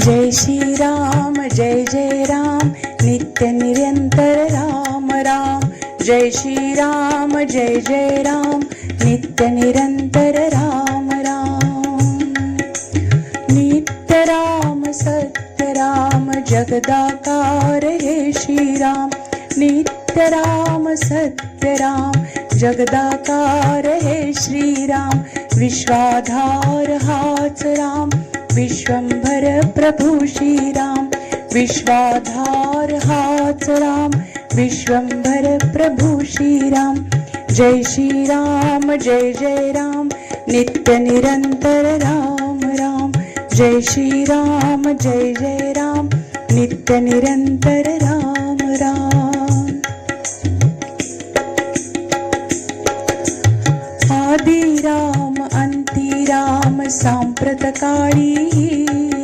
जय श्री राम जय जय राम नित्य निरंतर राम राम। जय श्री राम जय जय राम नित्य निरंतर राम राम। नित्य राम सत्य राम जगदाकार हे श्री राम। नित्य राम सत्य राम जगदाकार हे श्री राम। विश्वाधार हाच राम विश्वंभर प्रभु श्री राम। विश्वाधार हाच राम विश्वंभर प्रभु श्री राम। जय श्री राम जय जय राम नित्य निरंतर राम राम। जय श्री राम जय जय राम नित्य निरंतर राम राम। आदि राम अंति राम सांप्रतकाळी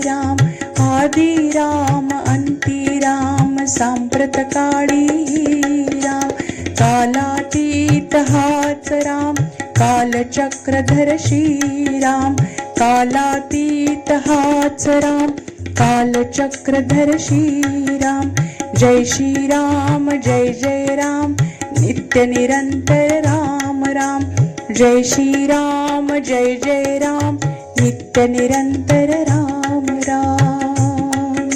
राम। आदि राम अंति राम सांप्रतकाळी राम। कालातीत हाच राम कालचक्रधर श्री राम। कालातीत हाच राम कालचक्रधर श्री राम। जय श्री राम जय जय राम नित्य निरंतर राम राम। जय श्री राम जय जय राम नित्य निरंतर राम राम।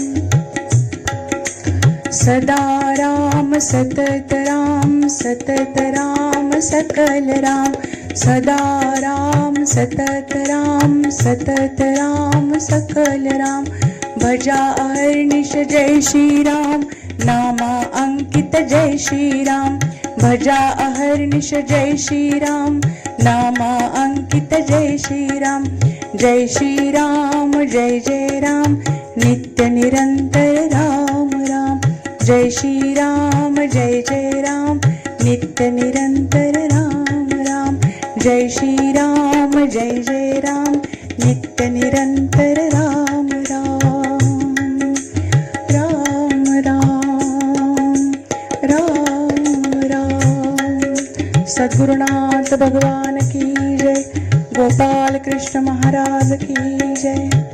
सदा राम सतत राम सतत राम सकल राम। सदा राम सतत राम सतत राम सकल राम। भजा अहर्निश जय श्री राम नामा अंकित जय श्री राम। भजा अहर्निश जय श्री राम नामा अंकित जय श्री राम। जय श्री राम जय जय राम नित्य निरंतर राम राम। जय श्री राम जय जय राम नित्य निरंतर राम राम। जय श्री राम जय जय राम नित्य निरंतर राम राम। राम राम राम राम। सद्गुरुनाथ भगवान की जय। गोपाल कृष्ण महाराज की जय।